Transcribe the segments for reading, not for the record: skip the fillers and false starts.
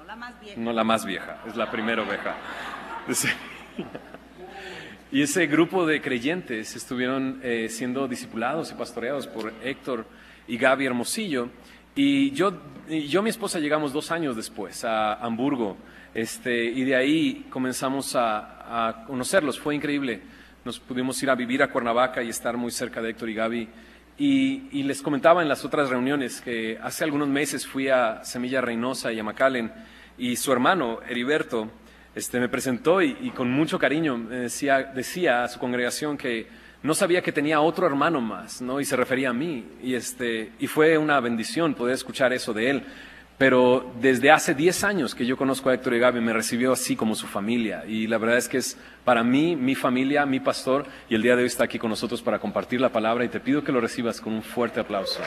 la más vieja. No la más vieja, es la primera oveja. Sí. Y ese grupo de creyentes estuvieron siendo discipulados y pastoreados por Héctor y Gaby Hermosillo. Y yo y mi esposa llegamos 2 años después a Hamburgo. Y de ahí comenzamos a conocerlos. Fue increíble. Nos pudimos ir a vivir a Cuernavaca y estar muy cerca de Héctor y Gaby. Y les comentaba en las otras reuniones que hace algunos meses fui a Semilla Reynosa y a McAllen, y su hermano, Heriberto, me presentó y con mucho cariño decía a su congregación que no sabía que tenía otro hermano más, ¿no? Y se refería a mí. Y fue una bendición poder escuchar eso de él. Pero desde hace 10 años que yo conozco a Héctor y Gaby, me recibió así como su familia. Y la verdad es que es para mí, mi familia, mi pastor, y el día de hoy está aquí con nosotros para compartir la palabra, y te pido que lo recibas con un fuerte aplauso.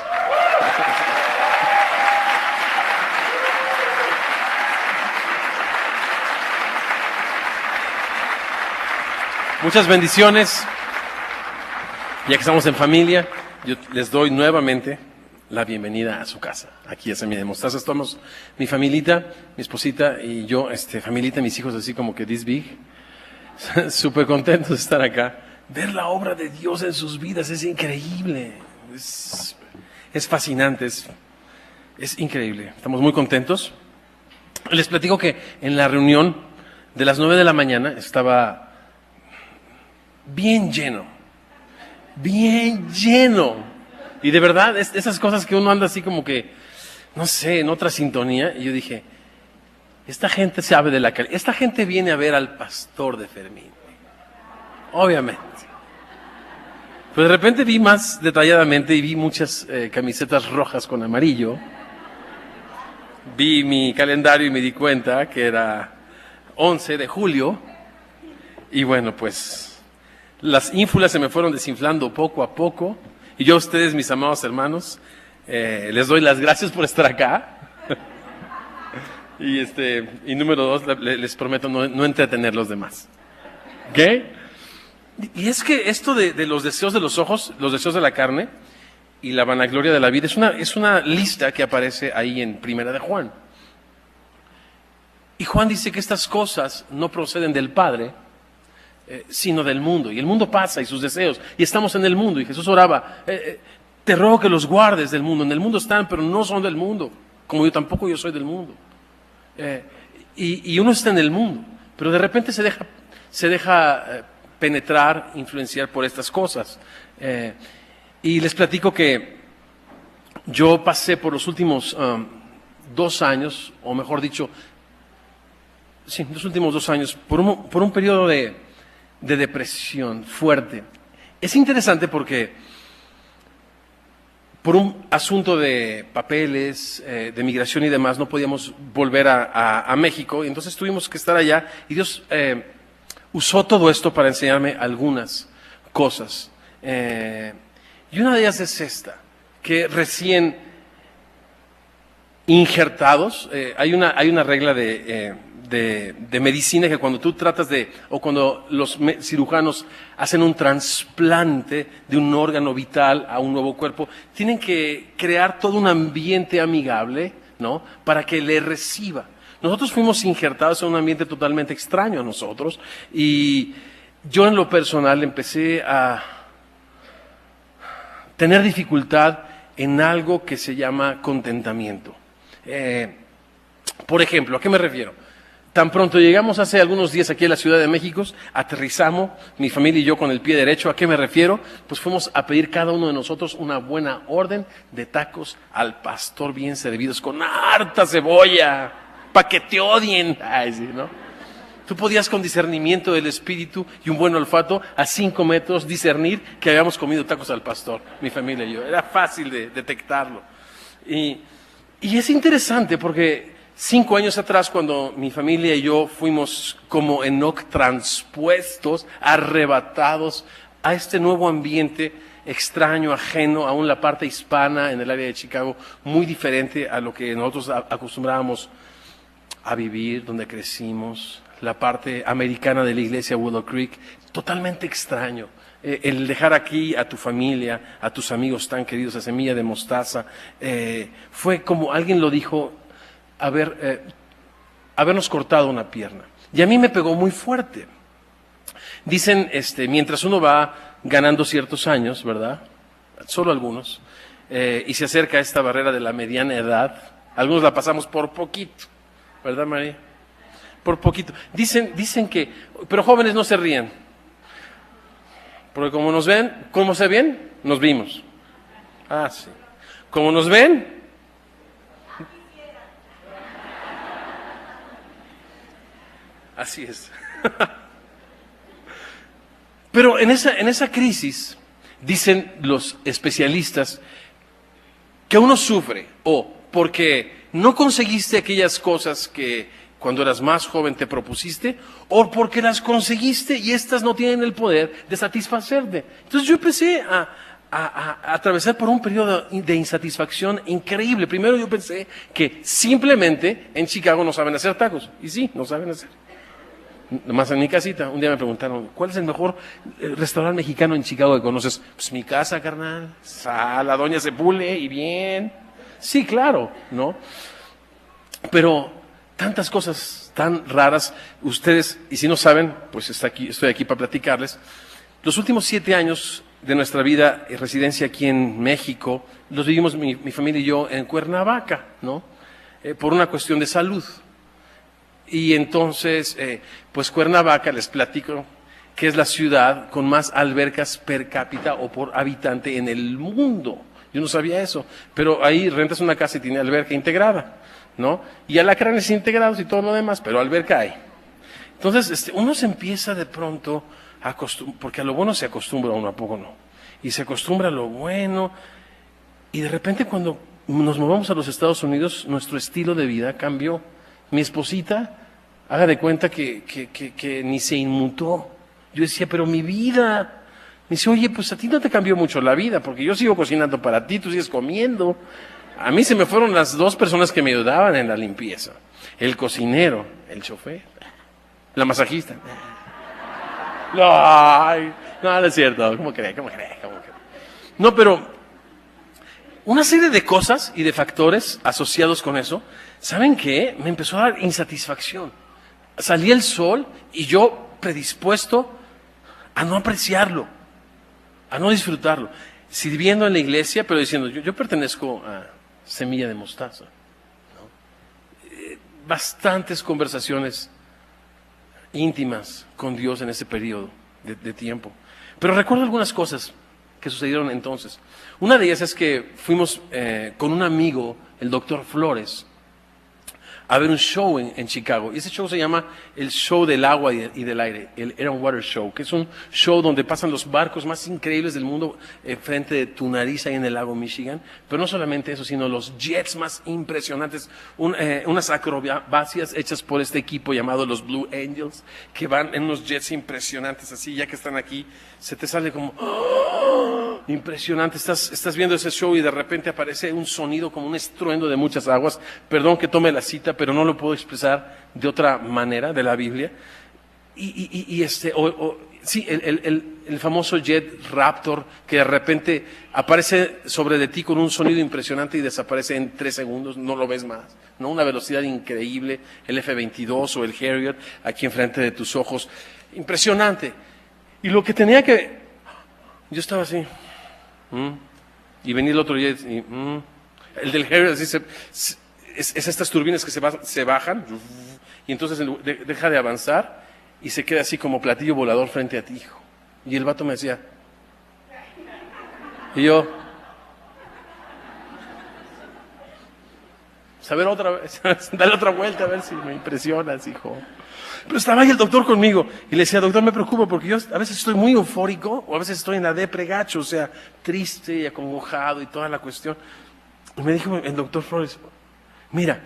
Muchas bendiciones. Ya que estamos en familia, yo les doy nuevamente la bienvenida a su casa, aquí a Semilla de Mostaza. Estamos mi familita, mi esposita y yo, familita, mis hijos así como que this big, súper contentos de estar acá. Ver la obra de Dios en sus vidas es increíble, es fascinante, es increíble. Estamos muy contentos. Les platico que en la reunión de las 9 de la mañana estaba bien lleno. Y de verdad, esas cosas que uno anda así como que, no sé, en otra sintonía. Y yo dije, esta gente sabe de la calidad. Esta gente viene a ver al pastor de Fermín. Obviamente. Pero de repente vi más detalladamente y vi muchas camisetas rojas con amarillo. Vi mi calendario y me di cuenta que era 11 de julio. Y bueno, pues las ínfulas se me fueron desinflando poco a poco. Y yo a ustedes, mis amados hermanos, les doy las gracias por estar acá. Y número 2, les prometo no entretener los demás. ¿Ok? Y es que esto de los deseos de los ojos, los deseos de la carne y la vanagloria de la vida, es una lista que aparece ahí en Primera de Juan. Y Juan dice que estas cosas no proceden del Padre, sino del mundo. Y el mundo pasa y sus deseos. Y estamos en el mundo. Y Jesús oraba, te ruego que los guardes del mundo. En el mundo están, pero no son del mundo. Como yo tampoco yo soy del mundo. Y uno está en el mundo. Pero de repente se deja penetrar, influenciar por estas cosas. Y les platico que yo pasé por los últimos 2 años, o mejor dicho, sí, los últimos 2 años, por un periodo de depresión fuerte. Es interesante porque por un asunto de papeles, de migración y demás, no podíamos volver a México, y entonces tuvimos que estar allá, y Dios usó todo esto para enseñarme algunas cosas. Y una de ellas es esta, que recién injertados, hay una regla de medicina que cuando tú tratas o cuando los cirujanos hacen un trasplante de un órgano vital a un nuevo cuerpo, tienen que crear todo un ambiente amigable, ¿no?, para que le reciba. Nosotros fuimos injertados en un ambiente totalmente extraño a nosotros, y yo en lo personal empecé a tener dificultad en algo que se llama contentamiento. Por ejemplo, ¿a qué me refiero? Tan pronto llegamos hace algunos días aquí a la Ciudad de México, aterrizamos, mi familia y yo con el pie derecho. ¿A qué me refiero? Pues fuimos a pedir cada uno de nosotros una buena orden de tacos al pastor bien servidos, con harta cebolla, para que te odien. Ay, sí, ¿no? Tú podías con discernimiento del espíritu y un buen olfato a 5 metros discernir que habíamos comido tacos al pastor, mi familia y yo. Era fácil de detectarlo. Y es interesante porque 5 años atrás, cuando mi familia y yo fuimos como Enoc transpuestos, arrebatados a este nuevo ambiente extraño, ajeno, aún la parte hispana en el área de Chicago, muy diferente a lo que nosotros acostumbrábamos a vivir, donde crecimos, la parte americana de la iglesia Willow Creek, totalmente extraño. El dejar aquí a tu familia, a tus amigos tan queridos, a Semilla de Mostaza, fue como alguien lo dijo. A ver, habernos cortado una pierna. Y a mí me pegó muy fuerte. Dicen, mientras uno va ganando ciertos años, ¿verdad? Solo algunos, y se acerca a esta barrera de la mediana edad, algunos la pasamos por poquito, ¿verdad, María? Por poquito. Dicen que, pero jóvenes no se rían, porque como nos ven, ¿cómo se ven? Nos vimos. Ah, sí. Como nos ven, así es. Pero en esa crisis, dicen los especialistas, que uno sufre o porque no conseguiste aquellas cosas que cuando eras más joven te propusiste, o porque las conseguiste y estas no tienen el poder de satisfacerte. Entonces yo empecé a atravesar por un periodo de insatisfacción increíble. Primero yo pensé que simplemente en Chicago no saben hacer tacos. Y sí, no saben hacer. Nomás en mi casita, un día me preguntaron, ¿cuál es el mejor restaurante mexicano en Chicago que conoces? Pues mi casa, carnal. La doña se pule y bien. Sí, claro, ¿no? Pero tantas cosas tan raras, ustedes, y si no saben, pues estoy aquí para platicarles. Los últimos 7 años de nuestra vida y residencia aquí en México, los vivimos mi familia y yo en Cuernavaca, ¿no? Por una cuestión de salud. Y entonces, pues Cuernavaca, les platico, que es la ciudad con más albercas per cápita o por habitante en el mundo. Yo no sabía eso, pero ahí rentas una casa y tiene alberca integrada, ¿no? Y alacranes integrados y todo lo demás, pero alberca hay. Entonces, uno se empieza de pronto a acostumbrar, porque a lo bueno se acostumbra uno, a poco no. Y se acostumbra a lo bueno, y de repente cuando nos movamos a los Estados Unidos, nuestro estilo de vida cambió. Mi esposita, haga de cuenta que ni se inmutó. Yo decía, pero mi vida. Me dice, oye, pues a ti no te cambió mucho la vida, porque yo sigo cocinando para ti, tú sigues comiendo. A mí se me fueron las 2 personas que me ayudaban en la limpieza. El cocinero, el chofer, la masajista. No es cierto. ¿Cómo cree? No, pero una serie de cosas y de factores asociados con eso, ¿saben qué? Me empezó a dar insatisfacción. Salía el sol y yo predispuesto a no apreciarlo, a no disfrutarlo. Sirviendo en la iglesia, pero diciendo, yo pertenezco a Semilla de Mostaza, ¿no? Bastantes conversaciones íntimas con Dios en ese periodo de tiempo. Pero recuerdo algunas cosas que sucedieron entonces. Una de ellas es que fuimos con un amigo, el doctor Flores, a ver un show en Chicago. Y ese show se llama el Show del Agua y del Aire, el Air and Water Show, que es un show donde pasan los barcos más increíbles del mundo frente de tu nariz ahí en el lago Michigan. Pero no solamente eso, sino los jets más impresionantes, unas acrobacias hechas por este equipo llamado los Blue Angels, que van en unos jets impresionantes así, ya que están aquí, se te sale como ¡oh! Impresionante. Estás viendo ese show y de repente aparece un sonido como un estruendo de muchas aguas. Perdón que tome la cita, pero no lo puedo expresar de otra manera de la Biblia. Sí, el famoso jet Raptor que de repente aparece sobre de ti con un sonido impresionante y desaparece en 3 segundos, no lo ves más, ¿no? Una velocidad increíble, el F-22 o el Harrier aquí enfrente de tus ojos, impresionante. Y lo que tenía que... Yo estaba así, y venía el otro jet, el del Harrier así es estas turbinas que se bajan, y entonces deja de avanzar y se queda así como platillo volador frente a ti, hijo. Y el vato me decía, y yo, a ver otra vez, dale otra vuelta a ver si me impresionas, hijo. Pero estaba ahí el doctor conmigo y le decía, doctor, me preocupa porque yo a veces estoy muy eufórico o a veces estoy en la depre gacho, o sea, triste y acongojado y toda la cuestión. Y me dijo el doctor Flores, mira,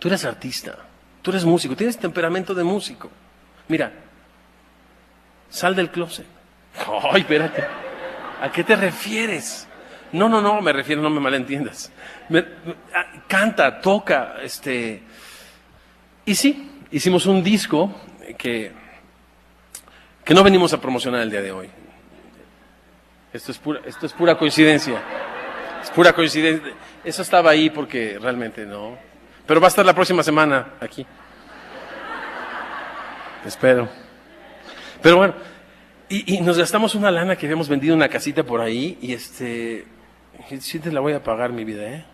tú eres artista, tú eres músico, tienes temperamento de músico. Mira, sal del closet. Ay, espérate, ¿a qué te refieres? No, me refiero, no me malentiendas. Canta, toca, Y sí, hicimos un disco que no venimos a promocionar el día de hoy. Esto es pura coincidencia. Es pura coincidencia. Eso estaba ahí porque realmente no. Pero va a estar la próxima semana aquí. Espero. Pero bueno, y nos gastamos una lana que habíamos vendido una casita por ahí y sí te la voy a pagar, mi vida, ¿eh?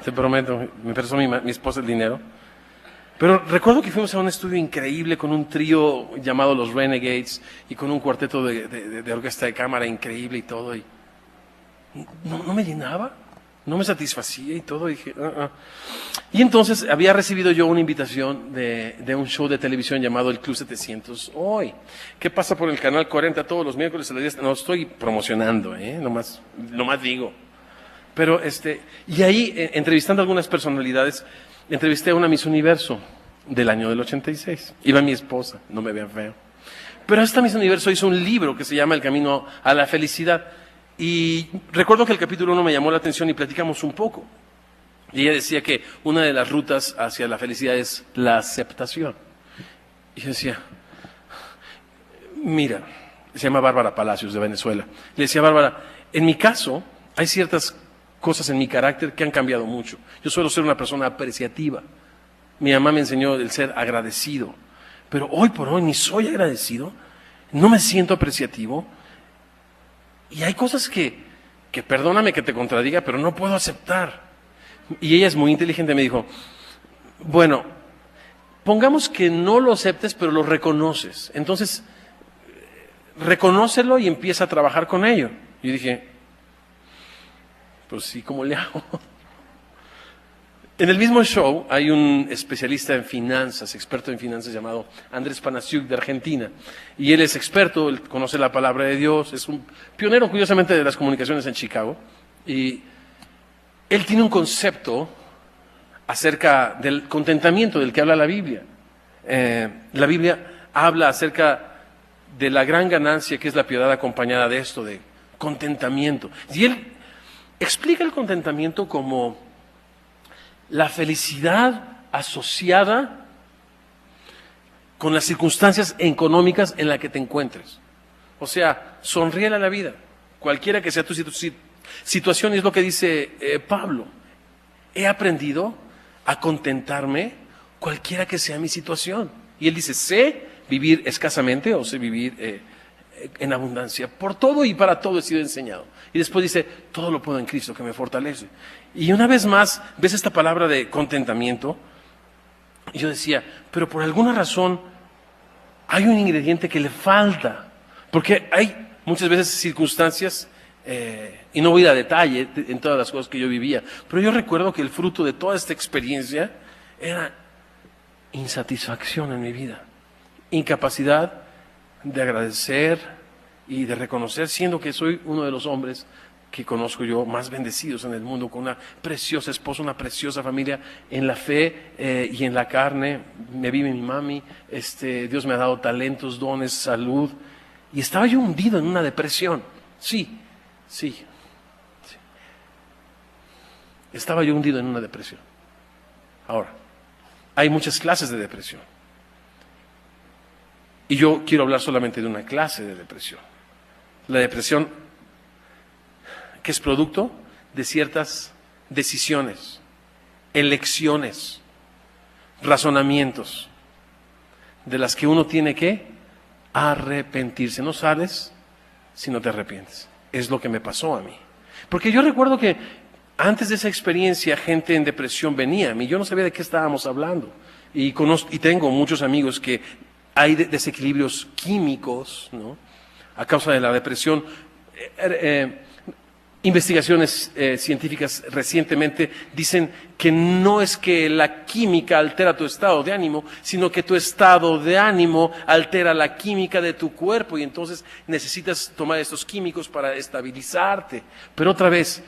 Te prometo, me prestó mi esposa el dinero. Pero recuerdo que fuimos a un estudio increíble con un trío llamado Los Renegades y con un cuarteto de orquesta de cámara increíble y todo. Y no me llenaba, no me satisfacía y todo. Y dije, Y entonces había recibido yo una invitación de un show de televisión llamado El Club 700 Hoy, que pasa por el canal 40 todos los miércoles a las 10. No estoy promocionando, nomás digo. Pero y ahí, entrevistando a algunas personalidades, entrevisté a una Miss Universo del año del 86. Iba mi esposa, no me vean feo. Pero esta Miss Universo hizo un libro que se llama El Camino a la Felicidad. Y recuerdo que el capítulo 1 me llamó la atención y platicamos un poco. Y ella decía que una de las rutas hacia la felicidad es la aceptación. Y yo decía, mira, se llama Bárbara Palacios de Venezuela. Le decía, Bárbara, en mi caso hay ciertas cosas en mi carácter que han cambiado mucho. Yo suelo ser una persona apreciativa. Mi mamá me enseñó el ser agradecido. Pero hoy por hoy ni soy agradecido, no me siento apreciativo. Y hay cosas que perdóname que te contradiga, pero no puedo aceptar. Y ella es muy inteligente, me dijo, bueno, pongamos que no lo aceptes, pero lo reconoces. Entonces, reconócelo y empieza a trabajar con ello. Y dije, pues sí, ¿cómo le hago? En el mismo show hay un especialista en finanzas, experto en finanzas llamado Andrés Panasiuk de Argentina. Y él es experto, él conoce la palabra de Dios, es un pionero curiosamente de las comunicaciones en Chicago. Y él tiene un concepto acerca del contentamiento del que habla la Biblia. La Biblia habla acerca de la gran ganancia que es la piedad acompañada de esto, de contentamiento. Y él explica el contentamiento como la felicidad asociada con las circunstancias económicas en las que te encuentres. O sea, sonríele a la vida, cualquiera que sea tu situación, es lo que dice Pablo. He aprendido a contentarme cualquiera que sea mi situación. Y él dice, sé vivir escasamente o sé vivir en abundancia. Por todo y para todo he sido enseñado. Y después dice, todo lo puedo en Cristo que me fortalece. Y una vez más, ves esta palabra de contentamiento. Y yo decía, pero por alguna razón hay un ingrediente que le falta. Porque hay muchas veces circunstancias, y no voy a ir a detalle en todas las cosas que yo vivía, pero yo recuerdo que el fruto de toda esta experiencia era insatisfacción en mi vida. Incapacidad de agradecer y de reconocer, siendo que soy uno de los hombres que conozco yo más bendecidos en el mundo, con una preciosa esposa, una preciosa familia, en la fe y en la carne. Me vive mi mami, Dios me ha dado talentos, dones, salud, y estaba yo hundido en una depresión. Sí. Estaba yo hundido en una depresión. Ahora, hay muchas clases de depresión. Y yo quiero hablar solamente de una clase de depresión. La depresión que es producto de ciertas decisiones, elecciones, razonamientos, de las que uno tiene que arrepentirse. No sales si no te arrepientes. Es lo que me pasó a mí. Porque yo recuerdo que antes de esa experiencia, gente en depresión venía a mí. Yo no sabía de qué estábamos hablando. Y tengo muchos amigos que hay desequilibrios químicos, ¿no?, a causa de la depresión. Investigaciones científicas recientemente dicen que no es que la química altera tu estado de ánimo, sino que tu estado de ánimo altera la química de tu cuerpo y entonces necesitas tomar estos químicos para estabilizarte. Pero otra vez,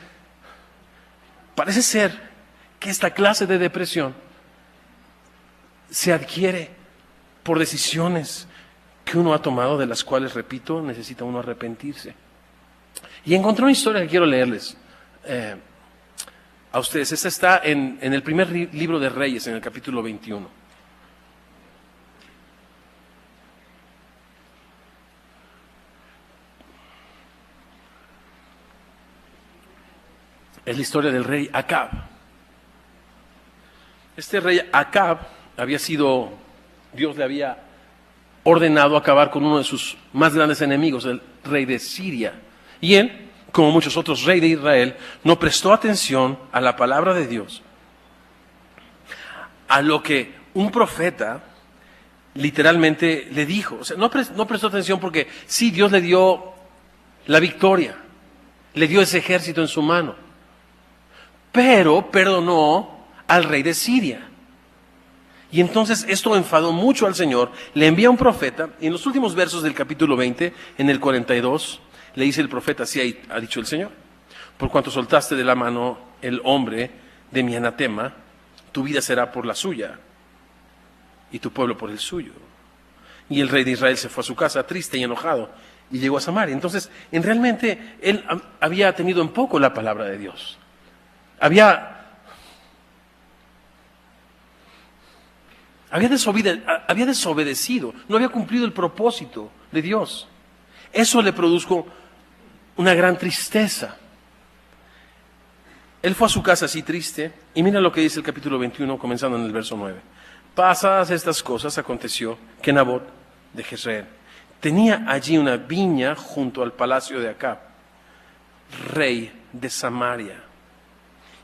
parece ser que esta clase de depresión se adquiere por decisiones que uno ha tomado, de las cuales, repito, necesita uno arrepentirse. Y encontré una historia que quiero leerles a ustedes. Esta está en el primer libro de Reyes, en el capítulo 21. Es la historia del rey Acab. Este rey Acab Dios le había ordenado acabar con uno de sus más grandes enemigos, el rey de Siria. Y él, como muchos otros reyes de Israel, no prestó atención a la palabra de Dios, a lo que un profeta literalmente le dijo. O sea, no prestó atención porque sí, Dios le dio la victoria, le dio ese ejército en su mano, pero perdonó al rey de Siria. Y entonces esto enfadó mucho al Señor, le envía un profeta, y en los últimos versos del capítulo 20, en el 42, le dice el profeta: así ha dicho el Señor, por cuanto soltaste de la mano el hombre de mi anatema, tu vida será por la suya, y tu pueblo por el suyo. Y el rey de Israel se fue a su casa triste y enojado, y llegó a Samaria. Entonces, realmente, él había tenido en poco la palabra de Dios. Había desobedecido, no había cumplido el propósito de Dios. Eso le produjo una gran tristeza. Él fue a su casa así triste, y mira lo que dice el capítulo 21, comenzando en el verso 9. Pasadas estas cosas, aconteció que Nabot de Jezreel tenía allí una viña junto al palacio de Acab, rey de Samaria.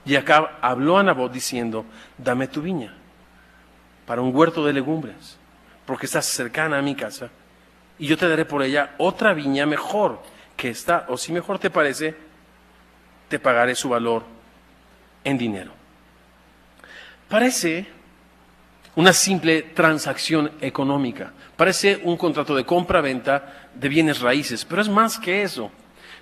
Y Acab habló a Nabot diciendo: dame tu viña para un huerto de legumbres, porque estás cercana a mi casa, y yo te daré por ella otra viña mejor que esta, o si mejor te parece, te pagaré su valor en dinero. Parece una simple transacción económica, parece un contrato de compra-venta de bienes raíces, pero es más que eso.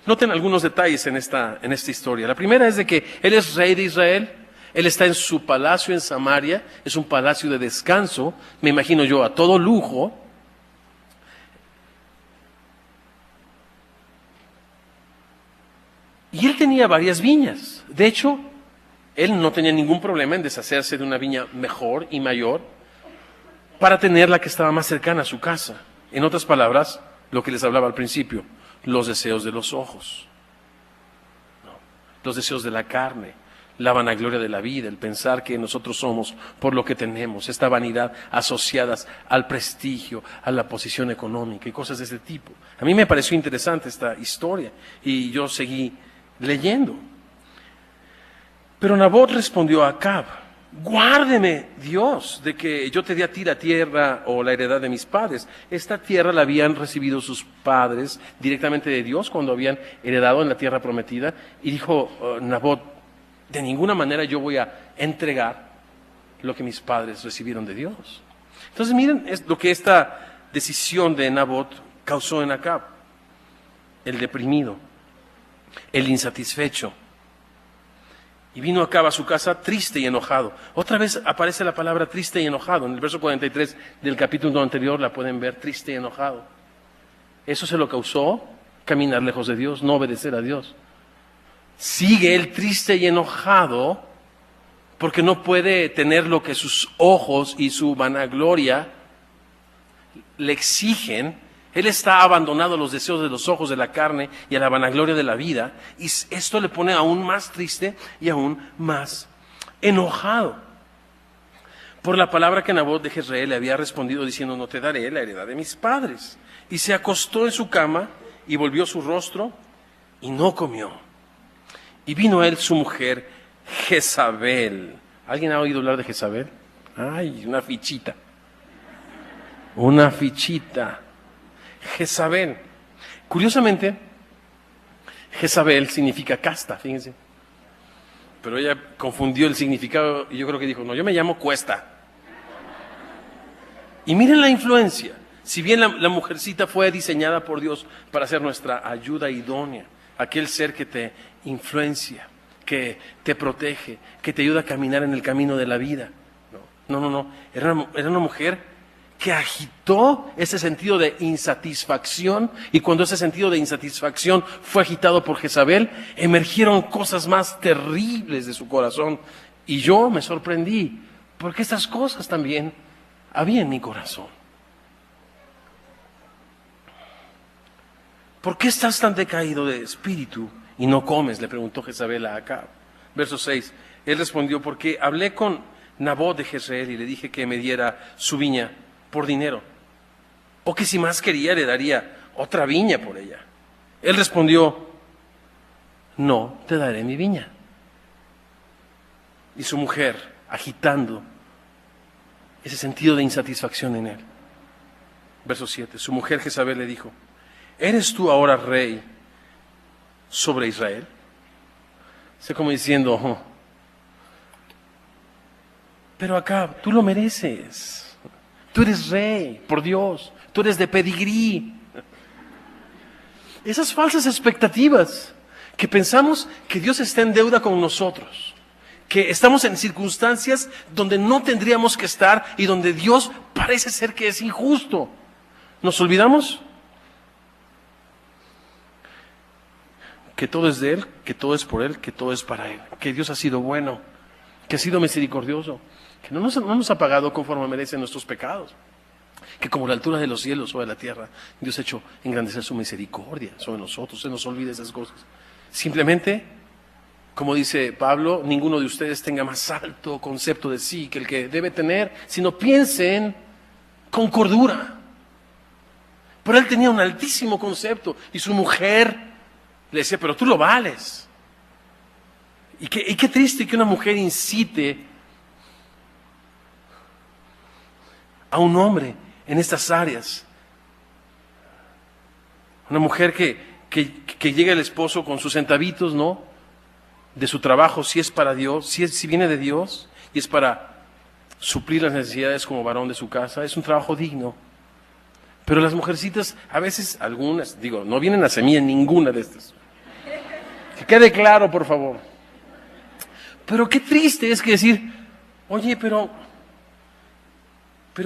Noten algunos detalles en esta historia. La primera es de que él es rey de Israel. Él está en su palacio en Samaria, es un palacio de descanso, me imagino yo, a todo lujo. Y él tenía varias viñas. De hecho, él no tenía ningún problema en deshacerse de una viña mejor y mayor para tener la que estaba más cercana a su casa. En otras palabras, lo que les hablaba al principio, los deseos de los ojos, los deseos de la carne, la vanagloria de la vida, el pensar que nosotros somos por lo que tenemos, esta vanidad asociadas al prestigio, a la posición económica y cosas de ese tipo. A mí me pareció interesante esta historia y yo seguí leyendo. Pero Nabot respondió a Acab: guárdeme Dios de que yo te dé a ti la tierra o la heredad de mis padres. Esta tierra la habían recibido sus padres directamente de Dios cuando habían heredado en la tierra prometida. Y dijo Nabot: de ninguna manera yo voy a entregar lo que mis padres recibieron de Dios. Entonces miren lo que esta decisión de Nabot causó en Acab: el deprimido, el insatisfecho. Y vino Acab a su casa triste y enojado. Otra vez aparece la palabra triste y enojado. En el verso 43 del capítulo anterior la pueden ver, triste y enojado. Eso se lo causó caminar lejos de Dios, no obedecer a Dios. Sigue él triste y enojado porque no puede tener lo que sus ojos y su vanagloria le exigen. Él está abandonado a los deseos de los ojos, de la carne y a la vanagloria de la vida, y esto le pone aún más triste y aún más enojado por la palabra que Nabot de Jezreel le había respondido diciendo: no te daré la heredad de mis padres. Y se acostó en su cama y volvió su rostro y no comió. Y vino a él su mujer Jezabel. ¿Alguien ha oído hablar de Jezabel? Ay, una fichita. Una fichita. Jezabel. Curiosamente, Jezabel significa casta, fíjense. Pero ella confundió el significado y yo creo que dijo: no, yo me llamo Cuesta. Y miren la influencia. Si bien la mujercita fue diseñada por Dios para ser nuestra ayuda idónea, aquel ser que te influencia, que te protege, que te ayuda a caminar en el camino de la vida. No. Era una mujer que agitó ese sentido de insatisfacción, y cuando ese sentido de insatisfacción fue agitado por Jezabel, emergieron cosas más terribles de su corazón. Y yo me sorprendí, porque estas cosas también había en mi corazón. ¿Por qué estás tan decaído de espíritu y no comes?, le preguntó Jezabel a Acab. Verso 6, él respondió: porque hablé con Nabot de Jezreel y le dije que me diera su viña por dinero, o que si más quería le daría otra viña por ella. Él respondió: no te daré mi viña. Y su mujer, agitando ese sentido de insatisfacción en él. Verso 7, su mujer Jezabel le dijo: ¿eres tú ahora rey sobre Israel? Sé como diciendo: pero acá tú lo mereces. Tú eres rey, por Dios. Tú eres de pedigrí. Esas falsas expectativas que pensamos que Dios está en deuda con nosotros, que estamos en circunstancias donde no tendríamos que estar y donde Dios parece ser que es injusto. ¿Nos olvidamos? Que todo es de Él, que todo es por Él, que todo es para Él, que Dios ha sido bueno, que ha sido misericordioso, que no nos ha pagado conforme merecen nuestros pecados, que como la altura de los cielos sobre la tierra, Dios ha hecho engrandecer su misericordia sobre nosotros. Se nos olvida esas cosas. Simplemente, como dice Pablo, ninguno de ustedes tenga más alto concepto de sí que el que debe tener, sino piensen con cordura. Pero él tenía un altísimo concepto y su mujer le decía: pero tú lo vales. Y qué triste que una mujer incite a un hombre en estas áreas. Una mujer que llega el esposo con sus centavitos, ¿no?, de su trabajo, si es para Dios, si viene de Dios y es para suplir las necesidades como varón de su casa, es un trabajo digno. Pero las mujercitas, a veces, algunas, no vienen a semilla ninguna de estas. Que quede claro, por favor. Pero qué triste es que decir: oye, pero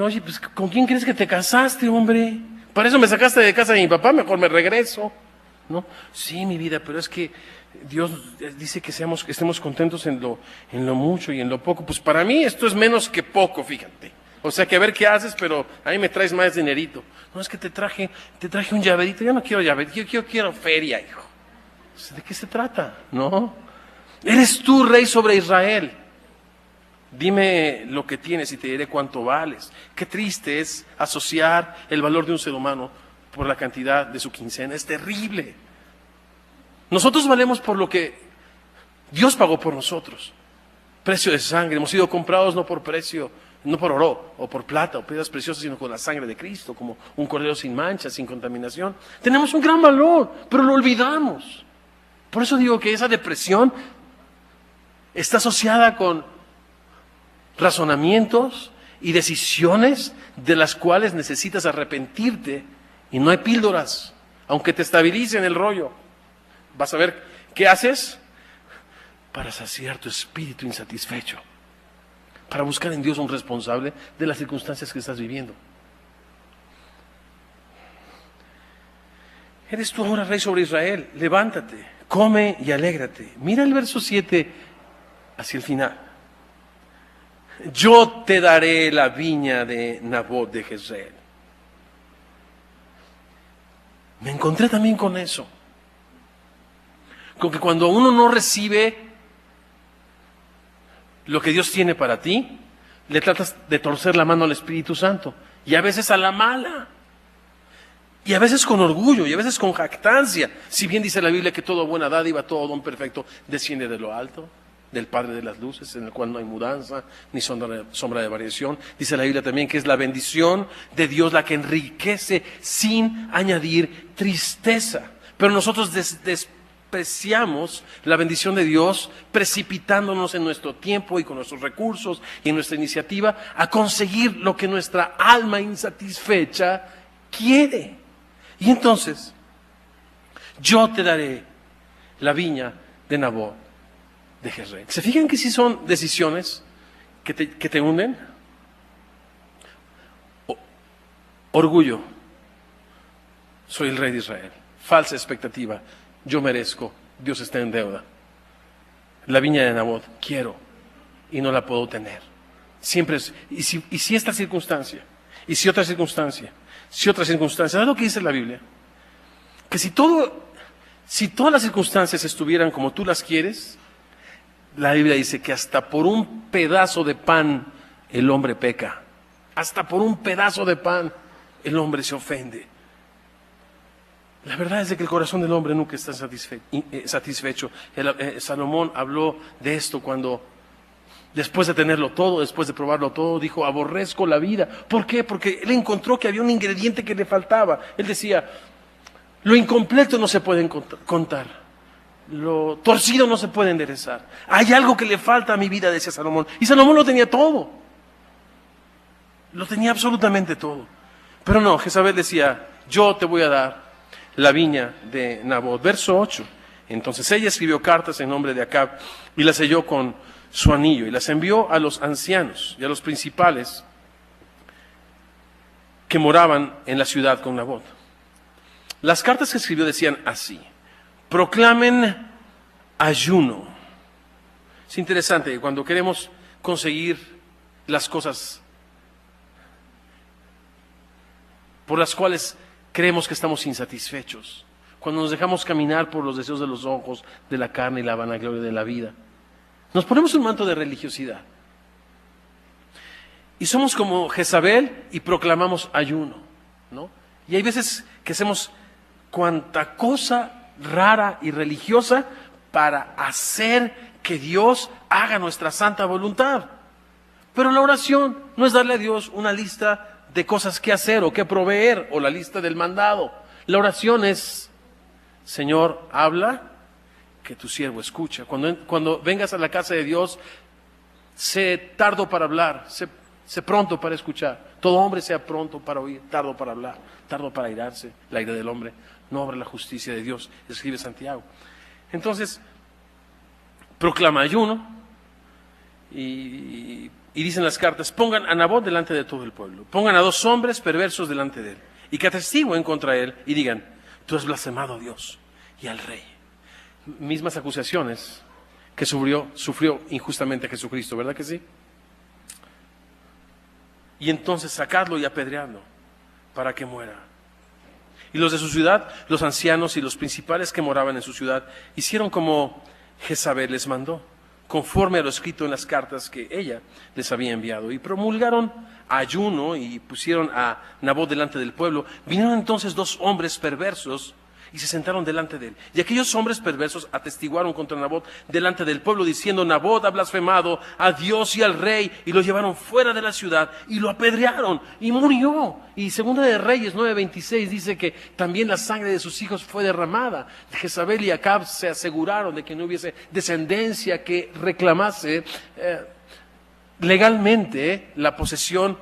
oye, pues, ¿con quién crees que te casaste, hombre? Para eso me sacaste de casa de mi papá, mejor me regreso, ¿no? Sí, mi vida, pero es que Dios dice que estemos contentos en lo mucho y en lo poco. Pues para mí esto es menos que poco, fíjate. O sea, que a ver qué haces, pero a mí me traes más dinerito. No, es que te traje un llaverito. Yo no quiero llaverito, yo quiero feria, hijo. ¿De qué se trata? ¿No? Eres tú rey sobre Israel. Dime lo que tienes y te diré cuánto vales. Qué triste es asociar el valor de un ser humano por la cantidad de su quincena. Es terrible. Nosotros valemos por lo que Dios pagó por nosotros. Precio de sangre. Hemos sido comprados no por precio, no por oro o por plata o piedras preciosas, sino con la sangre de Cristo, como un cordero sin mancha, sin contaminación. Tenemos un gran valor, pero lo olvidamos. Por eso digo que esa depresión está asociada con razonamientos y decisiones de las cuales necesitas arrepentirte, y no hay píldoras, aunque te estabilicen el rollo. Vas a ver qué haces para saciar tu espíritu insatisfecho, para buscar en Dios un responsable de las circunstancias que estás viviendo. Eres tú ahora rey sobre Israel, levántate, come y alégrate. Mira el verso 7 hacia el final. Yo te daré la viña de Nabot de Jezreel. Me encontré también con eso. Con que cuando uno no recibe lo que Dios tiene para ti, le tratas de torcer la mano al Espíritu Santo. Y a veces a la mala. Y a veces con orgullo, y a veces con jactancia. Si bien dice la Biblia que toda buena dádiva, todo don perfecto desciende de lo alto, del Padre de las luces, en el cual no hay mudanza ni sombra de variación. Dice la Biblia también que es la bendición de Dios la que enriquece sin añadir tristeza. Pero nosotros despreciamos la bendición de Dios, precipitándonos en nuestro tiempo y con nuestros recursos y en nuestra iniciativa a conseguir lo que nuestra alma insatisfecha quiere. Y entonces, yo te daré la viña de Nabot de Jezreel. ¿Se fijan que sí son decisiones que te hunden? Orgullo. Soy el rey de Israel. Falsa expectativa. Yo merezco. Dios está en deuda. La viña de Nabot. Quiero. Y no la puedo tener. Siempre es. Y si esta circunstancia. Y si otra circunstancia. Si otra circunstancia. ¿Sabes lo que dice la Biblia? Que si todas las circunstancias estuvieran como tú las quieres, La Biblia dice que hasta por un pedazo de pan el hombre peca. Hasta por un pedazo de pan el hombre se ofende. La verdad es de que el corazón del hombre nunca está satisfecho. Salomón habló de esto cuando, después de tenerlo todo, después de probarlo todo, dijo, aborrezco la vida. ¿Por qué? Porque él encontró que había un ingrediente que le faltaba. Él decía, lo incompleto no se puede contar, lo torcido no se puede enderezar. Hay algo que le falta a mi vida, decía Salomón. Y Salomón lo tenía todo. Lo tenía absolutamente todo. Pero no, Jezabel decía, yo te voy a dar la viña de Nabot. Verso 8. Entonces ella escribió cartas en nombre de Acab y las selló con su anillo y las envió a los ancianos y a los principales que moraban en la ciudad con Nabot. Las cartas que escribió decían así: proclamen ayuno. Es interesante que cuando queremos conseguir las cosas por las cuales creemos que estamos insatisfechos, cuando nos dejamos caminar por los deseos de los ojos, de la carne y la vanagloria de la vida, nos ponemos un manto de religiosidad. Y somos como Jezabel y proclamamos ayuno, ¿no? Y hay veces que hacemos cuanta cosa rara y religiosa para hacer que Dios haga nuestra santa voluntad. Pero la oración no es darle a Dios una lista de cosas que hacer o que proveer, o la lista del mandado. La oración es, Señor, habla, que tu siervo escucha. Cuando vengas a la casa de Dios, sé tardo para hablar, sé pronto para escuchar. Todo hombre sea pronto para oír, tardo para hablar, tardo para airarse. La ira del hombre no obra la justicia de Dios, escribe Santiago. Entonces, proclama ayuno y dicen las cartas, pongan a Nabot delante de todo el pueblo, pongan a 2 hombres perversos delante de él, y que atestiguen contra él y digan, tú has blasfemado a Dios y al rey. Mismas acusaciones que sufrió injustamente a Jesucristo, ¿verdad que sí? Y entonces sacadlo y apedreadlo para que muera. Y los de su ciudad, los ancianos y los principales que moraban en su ciudad, hicieron como Jezabel les mandó, conforme a lo escrito en las cartas que ella les había enviado, y promulgaron ayuno y pusieron a Nabot delante del pueblo. Vinieron entonces 2 hombres perversos y se sentaron delante de él. Y aquellos hombres perversos atestiguaron contra Nabot delante del pueblo, diciendo, Nabot ha blasfemado a Dios y al rey, y lo llevaron fuera de la ciudad y lo apedrearon y murió. Y Segunda de Reyes 9:26 dice que también la sangre de sus hijos fue derramada. Jezabel y Acab se aseguraron de que no hubiese descendencia que reclamase legalmente la posesión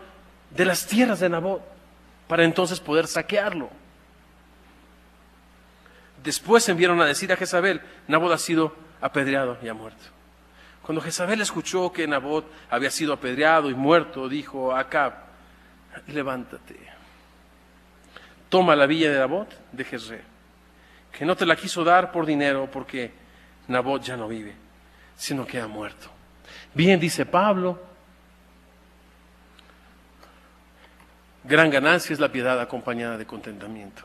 de las tierras de Nabot, para entonces poder saquearlo. Después enviaron a decir a Jezabel, Nabot ha sido apedreado y ha muerto. Cuando Jezabel escuchó que Nabot había sido apedreado y muerto, dijo a Acab, levántate, toma la villa de Nabot de Jezreel, que no te la quiso dar por dinero, porque Nabot ya no vive, sino que ha muerto. Bien, dice Pablo, gran ganancia es la piedad acompañada de contentamiento.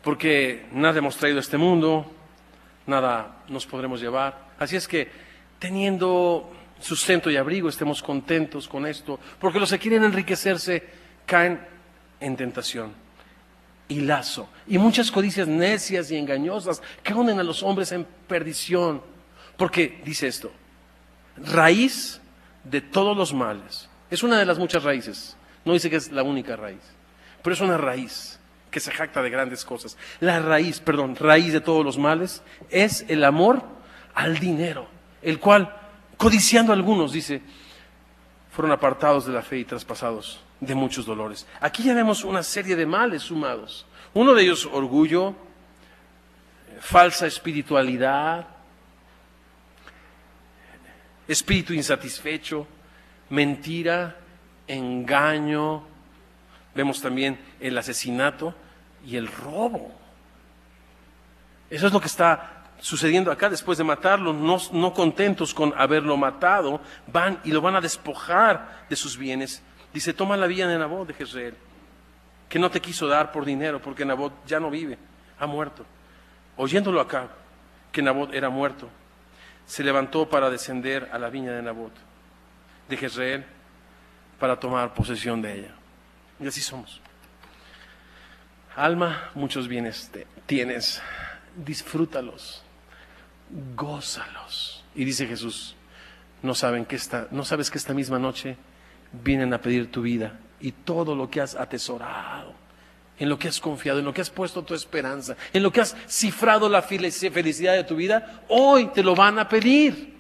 Porque nada hemos traído a este mundo, nada nos podremos llevar. Así es que, teniendo sustento y abrigo, estemos contentos con esto, porque los que quieren enriquecerse caen en tentación y lazo, y muchas codicias necias y engañosas que hunden a los hombres en perdición. Porque, dice esto, raíz de todos los males. Es una de las muchas raíces, no dice que es la única raíz, pero es una raíz que se jacta de grandes cosas. Raíz de todos los males es el amor al dinero, el cual, codiciando algunos, dice, fueron apartados de la fe y traspasados de muchos dolores. Aquí ya vemos una serie de males sumados. Uno de ellos, orgullo, falsa espiritualidad, espíritu insatisfecho, mentira, engaño. Vemos también el asesinato y el robo. Eso es lo que está sucediendo acá. Después de matarlo, no contentos con haberlo matado, van y lo van a despojar de sus bienes. Dice, toma la villa de Nabot de Jezreel, que no te quiso dar por dinero, porque Nabot ya no vive, ha muerto. Oyéndolo acá, que Nabot era muerto, se levantó para descender a la viña de Nabot, de Jezreel, para tomar posesión de ella. Y así somos. Alma, muchos bienes tienes, disfrútalos, gózalos. Y dice Jesús, no sabes que esta misma noche vienen a pedir tu vida y todo lo que has atesorado, en lo que has confiado, en lo que has puesto tu esperanza, en lo que has cifrado la felicidad de tu vida, hoy te lo van a pedir.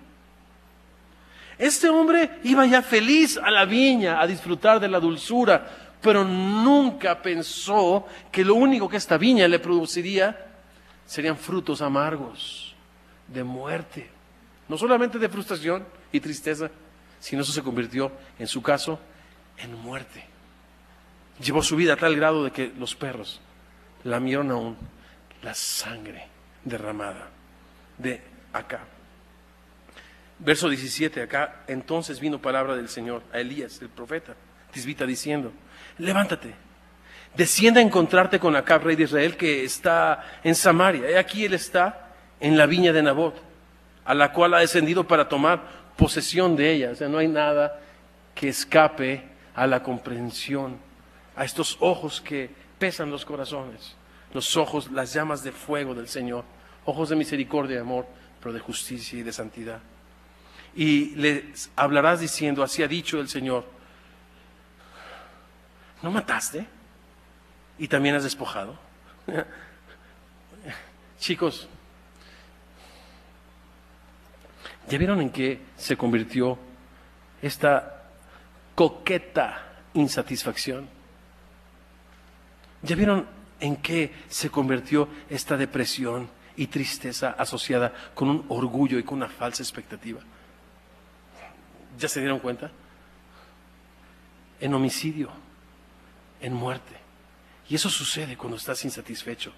Este hombre iba ya feliz a la viña a disfrutar de la dulzura, pero nunca pensó que lo único que esta viña le produciría serían frutos amargos de muerte. No solamente de frustración y tristeza, sino eso se convirtió, en su caso, en muerte. Llevó su vida a tal grado de que los perros lamieron aún la sangre derramada de Acab. Verso 17, acá, entonces vino palabra del Señor a Elías, el profeta, Tisbita, diciendo, levántate, descienda a encontrarte con Acab, rey de Israel, que está en Samaria. He aquí él está en la viña de Nabot, a la cual ha descendido para tomar posesión de ella. O sea, no hay nada que escape a la comprensión, a estos ojos que pesan los corazones, los ojos, las llamas de fuego del Señor, ojos de misericordia y de amor, pero de justicia y de santidad. Y les hablarás diciendo, así ha dicho el Señor, ¿no mataste? ¿Y también has despojado? Chicos, ¿ya vieron en qué se convirtió esta coqueta insatisfacción? ¿Ya vieron en qué se convirtió esta depresión y tristeza asociada con un orgullo y con una falsa expectativa? ¿Ya se dieron cuenta? En homicidio, en muerte. Y eso sucede cuando estás insatisfecho.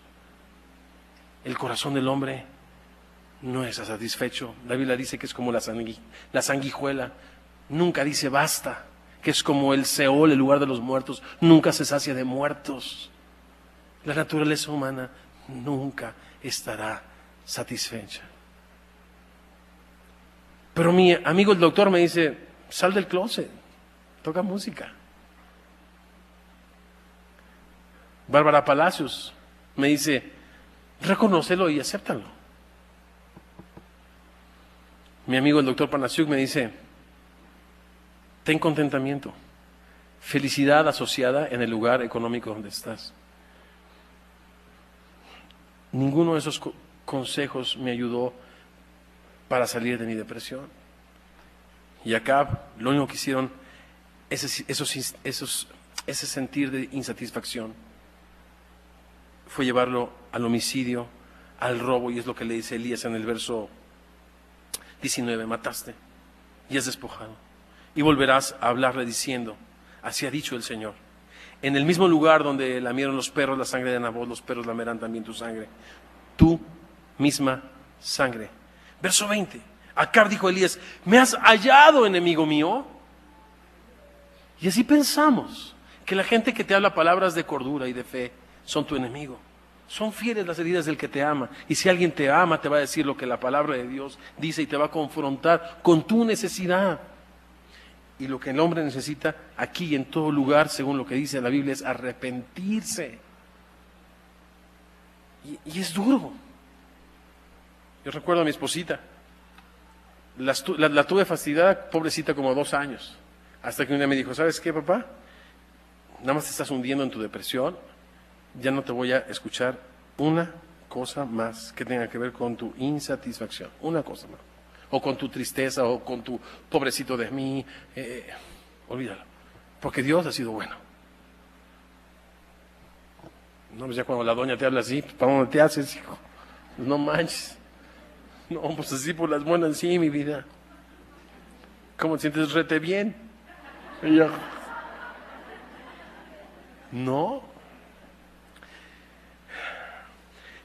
El corazón del hombre no está satisfecho. La Biblia dice que es como la sanguijuela. Nunca dice basta. Que es como el Seol, el lugar de los muertos. Nunca se sacia de muertos. La naturaleza humana nunca estará satisfecha. Pero mi amigo el doctor me dice, sal del closet, toca música. Bárbara Palacios me dice, reconócelo y acéptalo. Mi amigo el doctor Panasiuk me dice, ten contentamiento, felicidad asociada en el lugar económico donde estás. Ninguno de esos consejos me ayudó para salir de mi depresión. Y acá lo único que hicieron, ese sentir de insatisfacción, fue llevarlo al homicidio, al robo, y es lo que le dice Elías en el verso 19, mataste y has despojado. Y volverás a hablarle diciendo, así ha dicho el Señor. En el mismo lugar donde lamieron los perros la sangre de Nabot, los perros lamerán también tu sangre. Tu misma sangre. Verso 20. Acab dijo a Elías, ¿me has hallado, enemigo mío? Y así pensamos que la gente que te habla palabras de cordura y de fe son tu enemigo. Son fieles las heridas del que te ama. Y si alguien te ama, te va a decir lo que la palabra de Dios dice y te va a confrontar con tu necesidad. Y lo que el hombre necesita aquí y en todo lugar, según lo que dice la Biblia, es arrepentirse. Y es duro. Yo recuerdo a mi esposita. La tuve fastidiada, pobrecita, como 2 años. Hasta que un día me dijo, ¿sabes qué, papá? Nada más te estás hundiendo en tu depresión. Ya no te voy a escuchar una cosa más que tenga que ver con tu insatisfacción. Una cosa más. O con tu tristeza, o con tu pobrecito de mí. Olvídalo. Porque Dios ha sido bueno. No, pues ya cuando la doña te habla así, ¿para dónde te haces, hijo? No manches. No, pues así por las buenas, sí, mi vida. ¿Cómo te sientes? Rete bien. Y yo, no.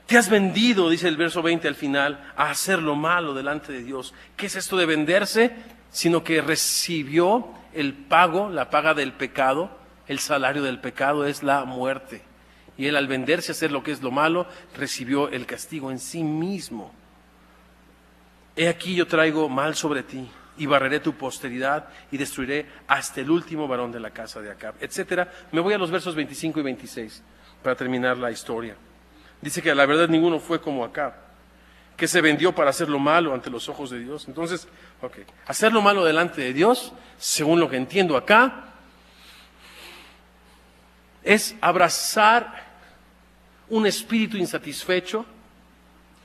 Te has vendido, dice el verso 20 al final, a hacer lo malo delante de Dios. ¿Qué es esto de venderse? Sino que recibió el pago, la paga del pecado. El salario del pecado es la muerte. Y él, al venderse a hacer lo que es lo malo, recibió el castigo en sí mismo. he aquí yo traigo mal sobre ti, y barreré tu posteridad, y destruiré hasta el último varón de la casa de Acab, etcétera. Me voy a los versos 25 y 26 para terminar la historia. Dice que a la verdad ninguno fue como Acab, que se vendió para hacer lo malo ante los ojos de Dios. Entonces, hacer lo malo delante de Dios, según lo que entiendo acá, es abrazar un espíritu insatisfecho,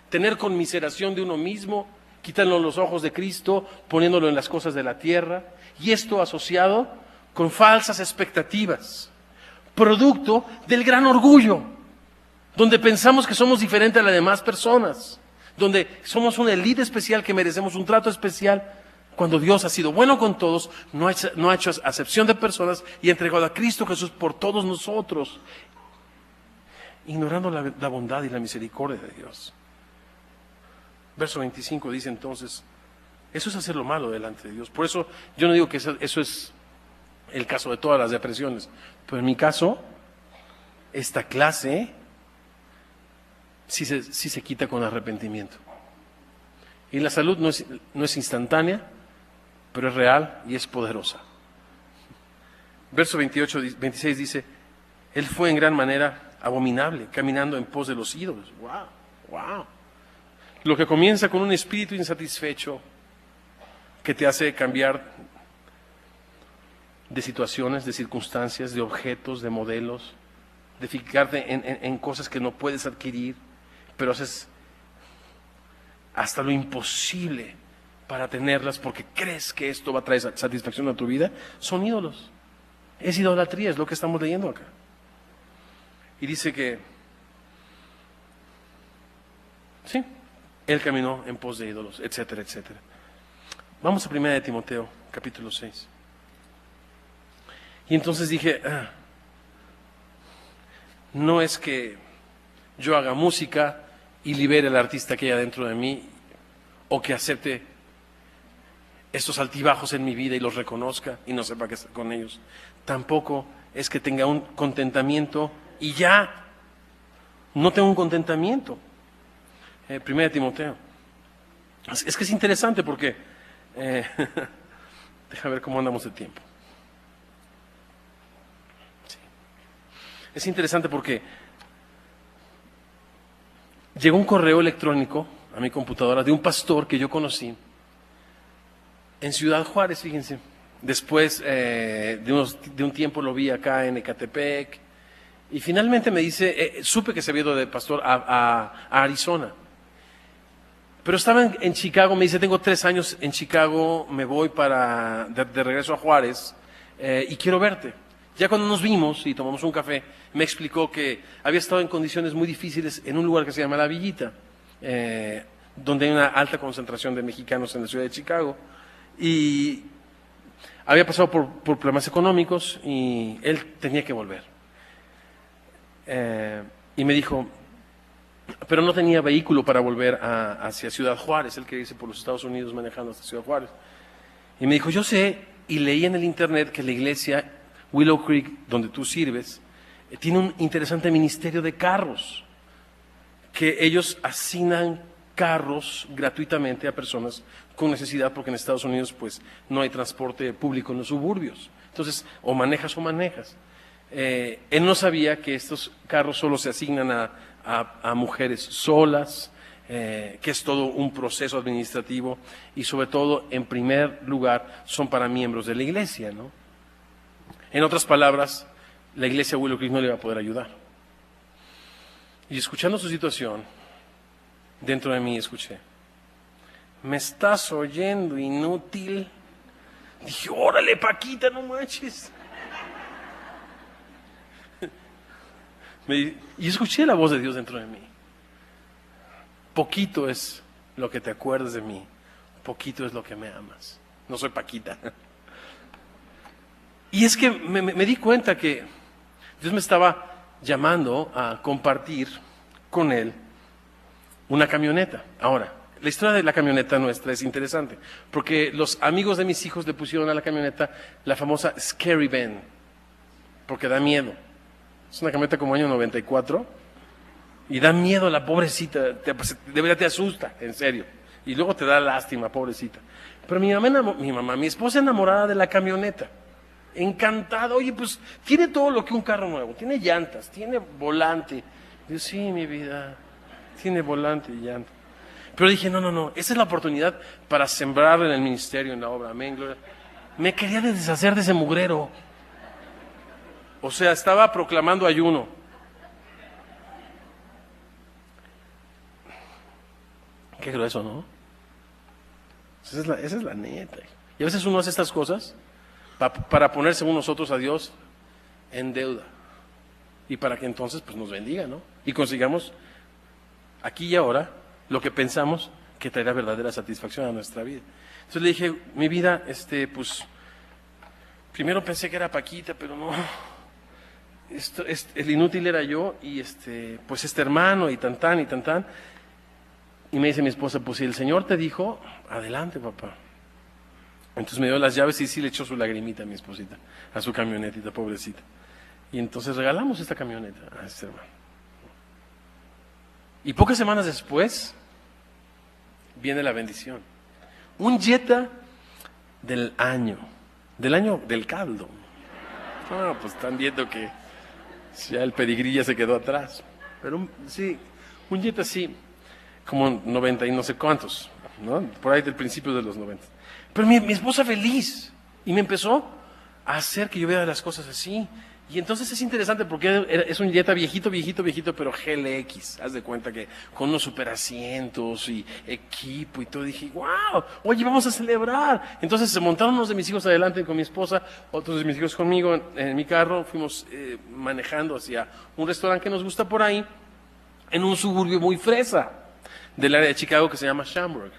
tener conmiseración de uno mismo, quitarlo los ojos de Cristo, poniéndolo en las cosas de la tierra, y esto asociado con falsas expectativas, producto del gran orgullo, donde pensamos que somos diferentes a las demás personas, donde somos una élite especial que merecemos un trato especial, cuando Dios ha sido bueno con todos, no ha hecho acepción de personas y ha entregado a Cristo Jesús por todos nosotros, ignorando la bondad y la misericordia de Dios. Verso 25 dice entonces, eso es hacer lo malo delante de Dios. Por eso yo no digo que eso es el caso de todas las depresiones, pero en mi caso, esta clase sí se quita con arrepentimiento. Y la salud no es instantánea, pero es real y es poderosa. Verso 26 dice, él fue en gran manera abominable, caminando en pos de los ídolos. ¡Wow! Lo que comienza con un espíritu insatisfecho que te hace cambiar de situaciones, de circunstancias, de objetos, de modelos, de fijarte en cosas que no puedes adquirir, pero haces hasta lo imposible para tenerlas porque crees que esto va a traer satisfacción a tu vida, son ídolos. Es idolatría, es lo que estamos leyendo acá. Y dice que, sí, él caminó en pos de ídolos, etcétera, etcétera. Vamos a 1 de Timoteo, capítulo 6. Y entonces dije, no es que yo haga música y libere al artista que hay dentro de mí, o que acepte estos altibajos en mi vida y los reconozca y no sepa qué hacer con ellos. Tampoco es que tenga un contentamiento y ya no tengo un contentamiento. 1 de Timoteo. Es que es interesante porque, deja ver cómo andamos de tiempo. Sí. Es interesante porque llegó un correo electrónico a mi computadora de un pastor que yo conocí en Ciudad Juárez, fíjense. Después de un tiempo lo vi acá en Ecatepec y finalmente me dice, supe que se había ido de pastor a Arizona. Pero estaba en Chicago, me dice, tengo 3 años en Chicago, me voy de regreso a Juárez y quiero verte. Ya cuando nos vimos y tomamos un café, me explicó que había estado en condiciones muy difíciles en un lugar que se llama La Villita, donde hay una alta concentración de mexicanos en la ciudad de Chicago. Y había pasado por problemas económicos y él tenía que volver. Y me dijo, pero no tenía vehículo para volver hacia Ciudad Juárez, él quería irse por los Estados Unidos manejando hasta Ciudad Juárez. Y me dijo, yo sé, y leí en el internet que la iglesia Willow Creek, donde tú sirves, tiene un interesante ministerio de carros, que ellos asignan carros gratuitamente a personas con necesidad, porque en Estados Unidos pues no hay transporte público en los suburbios. Entonces, o manejas o manejas. Él no sabía que estos carros solo se asignan a mujeres solas, que es todo un proceso administrativo y sobre todo, en primer lugar, son para miembros de la iglesia, ¿no? En otras palabras, la iglesia Willow Creek no le va a poder ayudar. Y escuchando su situación, dentro de mí escuché, ¿me estás oyendo, inútil? Dije, órale, Paquita, no manches. Y escuché la voz de Dios dentro de mí. Poquito es lo que te acuerdas de mí, poquito es lo que me amas. No soy Paquita. Y es que me di cuenta que Dios me estaba llamando a compartir con Él una camioneta. Ahora, la historia de la camioneta nuestra es interesante, porque los amigos de mis hijos le pusieron a la camioneta la famosa Scary Van, porque da miedo. Es una camioneta como año 94 y da miedo a la pobrecita, de verdad te asusta, en serio. Y luego te da lástima, pobrecita. Pero mi esposa enamorada de la camioneta. Encantada. Oye, pues tiene todo lo que un carro nuevo. Tiene llantas, tiene volante. Yo, sí, mi vida, tiene volante y llanta. Pero dije, no, esa es la oportunidad para sembrar en el ministerio, en la obra. Amén, gloria. Me quería deshacer de ese mugrero. O sea, estaba proclamando ayuno. Qué grueso, ¿no? Esa es la neta. Y a veces uno hace estas cosas para poner según nosotros a Dios en deuda. Y para que entonces pues nos bendiga, ¿no? Y consigamos aquí y ahora lo que pensamos que traerá verdadera satisfacción a nuestra vida. Entonces le dije, mi vida, pues, primero pensé que era Paquita, pero no. El inútil era yo y pues este hermano y tan. Y me dice mi esposa, pues si el Señor te dijo, adelante, papá. Entonces me dio las llaves y sí le echó su lagrimita a mi esposita, a su camionetita, pobrecita. Y entonces regalamos esta camioneta a este hermano. Y pocas semanas después viene la bendición. Un Jetta del año del caldo. Pues están viendo que ya el pedigrí ya se quedó atrás. Pero sí, un Jetta sí, como 90 y no sé cuántos, ¿no? Por ahí del principio de los 90. Pero mi esposa feliz, y me empezó a hacer que yo vea las cosas así. Y entonces es interesante porque es un Jetta viejito, pero GLX. Haz de cuenta que con unos super asientos y equipo y todo. Dije, wow, oye, vamos a celebrar. Entonces se montaron unos de mis hijos adelante con mi esposa, otros de mis hijos conmigo en mi carro. Fuimos manejando hacia un restaurante que nos gusta por ahí, en un suburbio muy fresa del área de Chicago que se llama Schaumburg.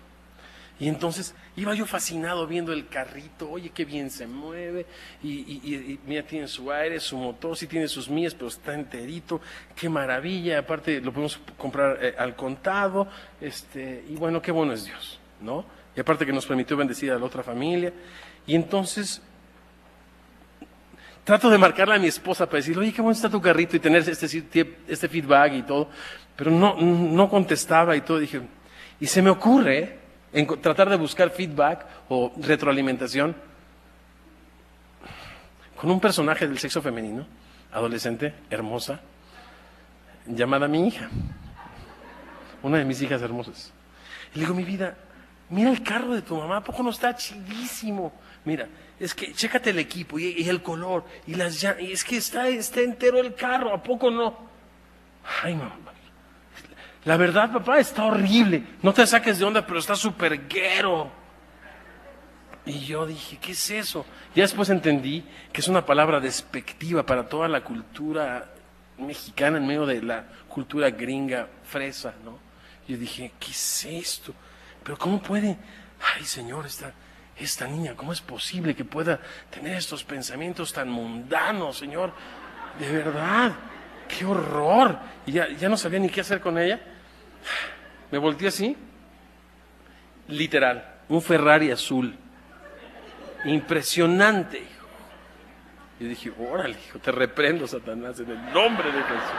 Y entonces iba yo fascinado viendo el carrito, oye, qué bien se mueve, y mira, tiene su aire, su motor, sí tiene sus millas, pero está enterito, qué maravilla, aparte lo podemos comprar al contado, y bueno, qué bueno es Dios, ¿no? Y aparte que nos permitió bendecir a la otra familia, y entonces trato de marcarle a mi esposa para decirle, oye, qué bueno está tu carrito, y tener este feedback y todo, pero no contestaba y todo, dije, y se me ocurre en tratar de buscar feedback o retroalimentación con un personaje del sexo femenino, adolescente, hermosa, llamada mi hija, una de mis hijas hermosas. Y le digo, mi vida, mira el carro de tu mamá, ¿a poco no está chidísimo? Mira, es que chécate el equipo y el color y y es que está entero el carro, ¿a poco no? Ay, no. La verdad, papá, está horrible. No te saques de onda, pero está súper guero. Y yo dije, ¿qué es eso? Ya después entendí que es una palabra despectiva para toda la cultura mexicana en medio de la cultura gringa fresa, ¿no? Yo dije, ¿qué es esto? Pero ¿cómo puede? Ay, Señor, esta niña, ¿cómo es posible que pueda tener estos pensamientos tan mundanos, Señor? De verdad, qué horror. Y ya no sabía ni qué hacer con ella. Me volteé así, literal, un Ferrari azul, impresionante, hijo. Y dije, órale, hijo, te reprendo, Satanás, en el nombre de Jesús.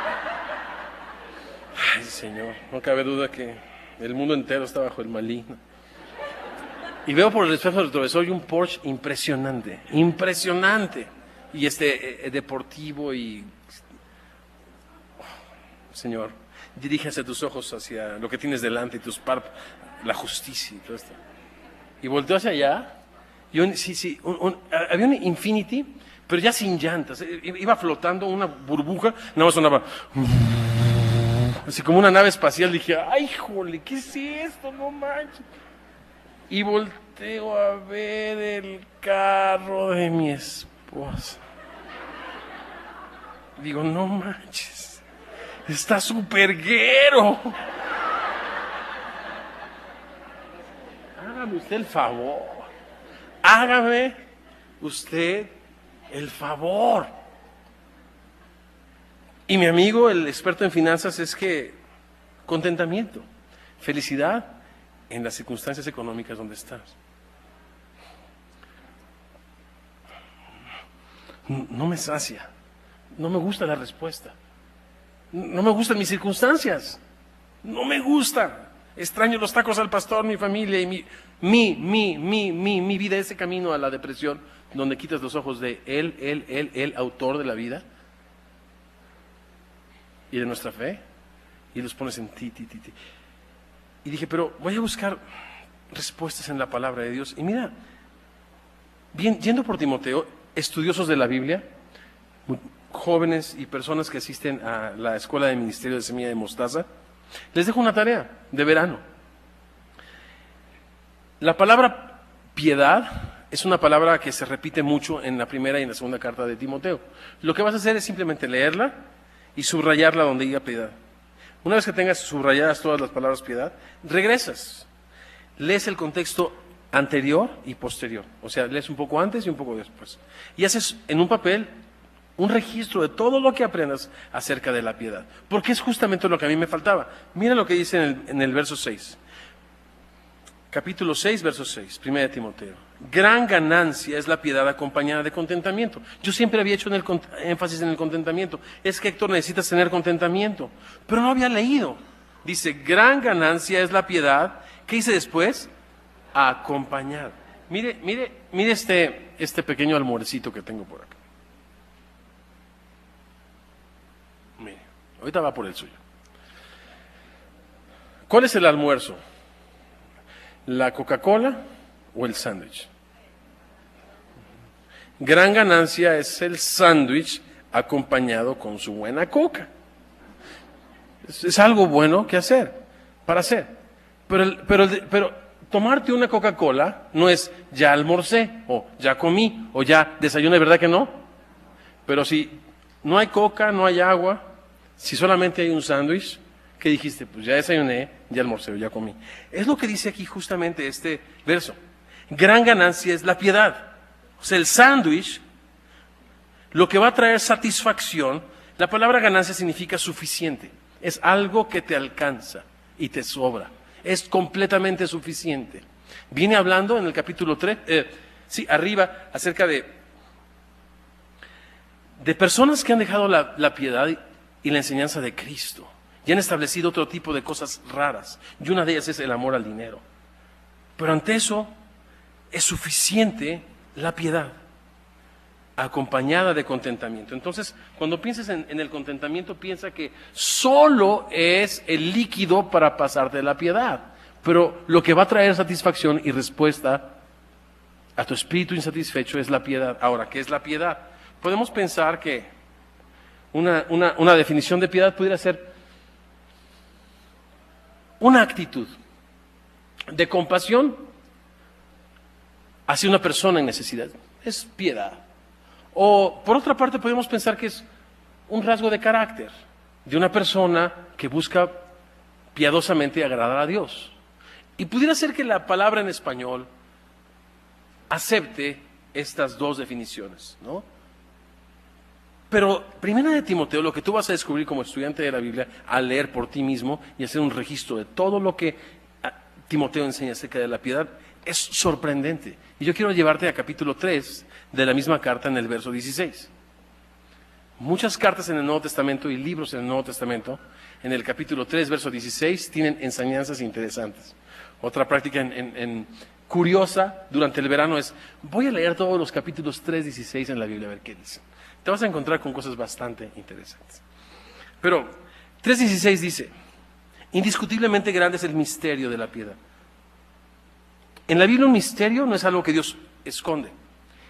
Ay, Señor, no cabe duda que el mundo entero está bajo el maligno. Y veo por el espejo del retrovisor un Porsche impresionante, y deportivo y... Señor, diríjase tus ojos hacia lo que tienes delante y tus párpados, la justicia y todo esto. Y volteó hacia allá, y había un Infinity, pero ya sin llantas, iba flotando una burbuja, nada más sonaba, así como una nave espacial. Dije, ay, jole, ¿qué es esto? No manches. Y volteo a ver el carro de mi esposa. Digo, no manches. Está súper guero. Hágame usted el favor. Hágame usted el favor. Y mi amigo, el experto en finanzas, es que contentamiento, felicidad en las circunstancias económicas donde estás. No me sacia. No me gusta la respuesta. No me gustan mis circunstancias. No me gustan. Extraño los tacos al pastor, mi familia y mi vida, ese camino a la depresión, donde quitas los ojos de Él, autor de la vida y de nuestra fe, y los pones en ti. Y dije, pero voy a buscar respuestas en la palabra de Dios. Y mira, bien, yendo por Timoteo, estudiosos de la Biblia, jóvenes y personas que asisten a la Escuela de Ministerio de Semilla de Mostaza, les dejo una tarea de verano. La palabra piedad es una palabra que se repite mucho en la primera y en la segunda carta de Timoteo. Lo que vas a hacer es simplemente leerla y subrayarla donde diga piedad. Una vez que tengas subrayadas todas las palabras piedad, regresas, lees el contexto anterior y posterior, o sea, lees un poco antes y un poco después, y haces en un papel un registro de todo lo que aprendas acerca de la piedad, porque es justamente lo que a mí me faltaba. Mira lo que dice en el verso 6, capítulo 6, verso 6, 1 Timoteo. Gran ganancia es la piedad acompañada de contentamiento. Yo siempre había hecho énfasis en el contentamiento. Es que, Héctor, necesitas tener contentamiento, pero no había leído. Dice, gran ganancia es la piedad. ¿Qué dice después? Acompañada. Mire este pequeño almuercito que tengo por acá. Mire, ahorita va por el suyo. ¿Cuál es el almuerzo? ¿La Coca-Cola o el sándwich? Gran ganancia es el sándwich acompañado con su buena coca. Es algo bueno que hacer, para hacer. Pero tomarte una Coca-Cola no es ya almorcé, o ya comí, o ya desayuné, ¿verdad que no? Pero si no hay coca, no hay agua, si solamente hay un sándwich, ¿qué dijiste? Pues ya desayuné, ya almorcé, ya comí. Es lo que dice aquí justamente este verso. Gran ganancia es la piedad. O sea, el sándwich, lo que va a traer satisfacción, la palabra ganancia significa suficiente. Es algo que te alcanza y te sobra. Es completamente suficiente. Viene hablando en el capítulo 3, arriba, acerca de personas que han dejado la piedad y la enseñanza de Cristo. Y han establecido otro tipo de cosas raras. Y una de ellas es el amor al dinero. Pero ante eso es suficiente la piedad, acompañada de contentamiento. Entonces, cuando pienses en el contentamiento, piensa que solo es el líquido para pasarte de la piedad. Pero lo que va a traer satisfacción y respuesta a tu espíritu insatisfecho es la piedad. Ahora, ¿qué es la piedad? Podemos pensar que una definición de piedad pudiera ser una actitud de compasión hacia una persona en necesidad. Es piedad. O por otra parte podemos pensar que es un rasgo de carácter de una persona que busca piadosamente agradar a Dios. Y pudiera ser que la palabra en español acepte estas dos definiciones, ¿no? Pero primera de Timoteo, lo que tú vas a descubrir como estudiante de la Biblia al leer por ti mismo y hacer un registro de todo lo que Timoteo enseña acerca de la piedad, es sorprendente. Y yo quiero llevarte a capítulo 3 de la misma carta en el verso 16. Muchas cartas en el Nuevo Testamento y libros en el Nuevo Testamento, en el capítulo 3, verso 16, tienen enseñanzas interesantes. Otra práctica curiosa durante el verano es, voy a leer todos los capítulos 3, 16 en la Biblia a ver qué dicen. Te vas a encontrar con cosas bastante interesantes. Pero 3:16 dice, indiscutiblemente grande es el misterio de la piedad. En la Biblia un misterio no es algo que Dios esconde.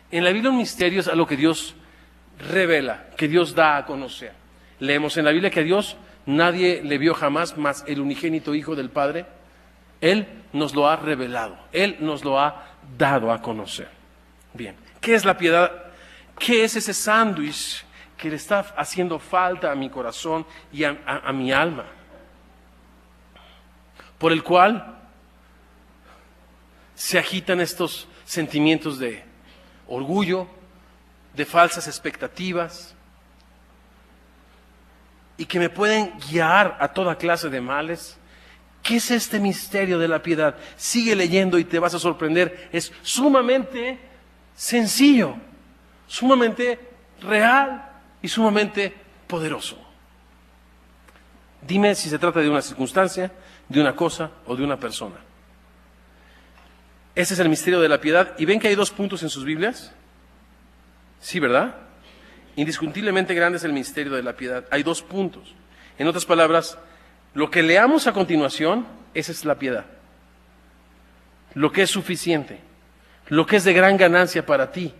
En la Biblia un misterio es algo que Dios revela, que Dios da a conocer. Leemos en la Biblia que a Dios nadie le vio jamás, más el unigénito Hijo del Padre. Él nos lo ha revelado, Él nos lo ha dado a conocer. Bien, ¿qué es la piedad? ¿Qué es ese sándwich que le está haciendo falta a mi corazón y a mi alma? Por el cual se agitan estos sentimientos de orgullo, de falsas expectativas, y que me pueden guiar a toda clase de males. ¿Qué es este misterio de la piedad? Sigue leyendo y te vas a sorprender. Es sumamente sencillo, sumamente real y sumamente poderoso. Dime si se trata de una circunstancia, de una cosa o de una persona. Ese es el misterio de la piedad. ¿Y ven que hay 2 puntos en sus Biblias? Sí, ¿verdad? Indiscutiblemente grande es el misterio de la piedad. Hay 2 puntos. En otras palabras, lo que leamos a continuación, esa es la piedad. Lo que es suficiente, lo que es de gran ganancia para ti.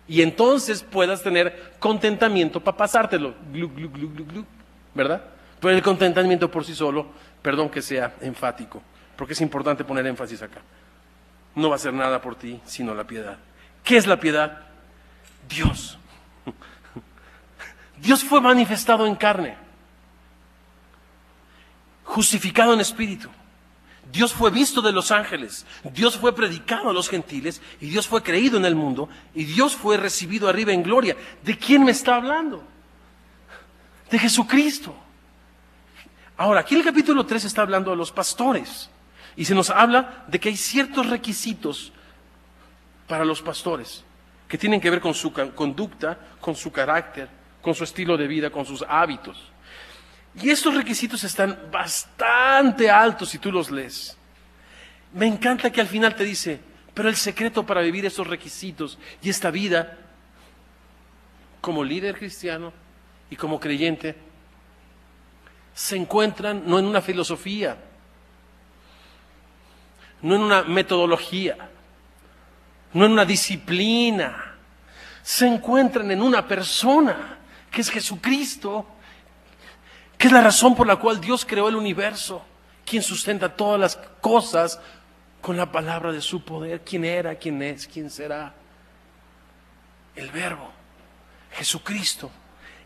Y entonces puedas tener contentamiento para pasártelo. Glu, glu, glu, glu, glu, ¿verdad? Pero el contentamiento por sí solo, perdón que sea enfático, porque es importante poner énfasis acá. No va a hacer nada por ti, sino la piedad. ¿Qué es la piedad? Dios. Dios fue manifestado en carne, justificado en espíritu. Dios fue visto de los ángeles, Dios fue predicado a los gentiles, y Dios fue creído en el mundo, y Dios fue recibido arriba en gloria. ¿De quién me está hablando? De Jesucristo. Ahora, aquí en el capítulo 3 está hablando de los pastores, y se nos habla de que hay ciertos requisitos para los pastores, que tienen que ver con su conducta, con su carácter, con su estilo de vida, con sus hábitos. Y estos requisitos están bastante altos si tú los lees. Me encanta que al final te dice, pero el secreto para vivir estos requisitos y esta vida como líder cristiano y como creyente se encuentran no en una filosofía, no en una metodología, no en una disciplina, se encuentran en una persona que es Jesucristo, que es la razón por la cual Dios creó el universo, quien sustenta todas las cosas con la palabra de su poder. ¿Quién era? ¿Quién es? ¿Quién será? El Verbo, Jesucristo,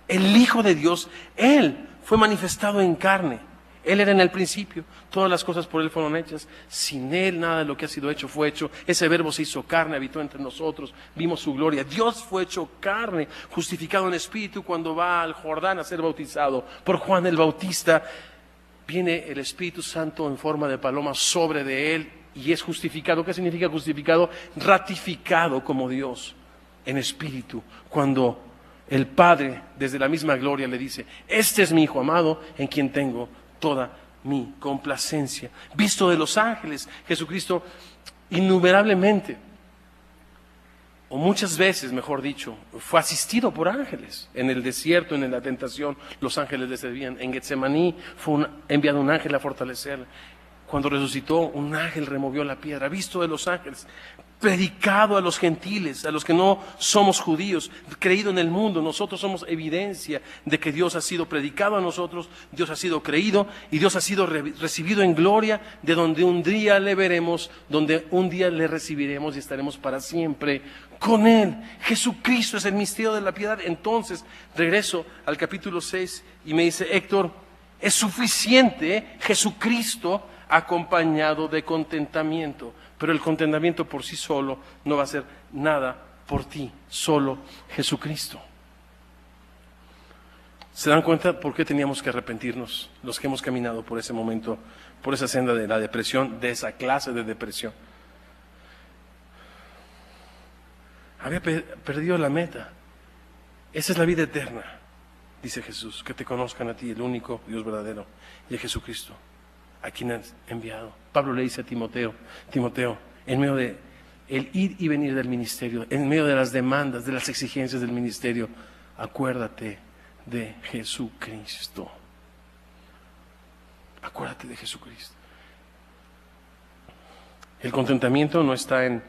el Hijo de Dios. Él fue manifestado en carne. Él era en el principio, todas las cosas por Él fueron hechas, sin Él nada de lo que ha sido hecho fue hecho. Ese Verbo se hizo carne, habitó entre nosotros, vimos su gloria. Dios fue hecho carne, justificado en espíritu cuando va al Jordán a ser bautizado por Juan el Bautista. Viene el Espíritu Santo en forma de paloma sobre de Él y es justificado. ¿Qué significa justificado? Ratificado como Dios en espíritu, cuando el Padre desde la misma gloria le dice, este es mi Hijo amado en quien tengo toda mi complacencia. Visto de los ángeles, Jesucristo innumerablemente, o muchas veces, mejor dicho, fue asistido por ángeles. En el desierto, en la tentación, los ángeles le servían. En Getsemaní fue enviado un ángel a fortalecerle. Cuando resucitó, un ángel removió la piedra. Visto de los ángeles, predicado a los gentiles, a los que no somos judíos, creído en el mundo. Nosotros somos evidencia de que Dios ha sido predicado a nosotros, Dios ha sido creído y Dios ha sido recibido en gloria, de donde un día le veremos, donde un día le recibiremos y estaremos para siempre con Él. Jesucristo es el misterio de la piedad. Entonces, regreso al capítulo 6 y me dice, Héctor, es suficiente Jesucristo acompañado de contentamiento. Pero el contentamiento por sí solo no va a hacer nada por ti, solo Jesucristo. ¿Se dan cuenta por qué teníamos que arrepentirnos los que hemos caminado por ese momento, por esa senda de la depresión, de esa clase de depresión? Había perdido la meta. Esa es la vida eterna, dice Jesús, que te conozcan a ti, el único Dios verdadero, y a Jesucristo, a quien has enviado. Pablo le dice a Timoteo, en medio de el ir y venir del ministerio, en medio de las demandas, de las exigencias del ministerio, acuérdate de Jesucristo. Acuérdate de Jesucristo. El contentamiento no está en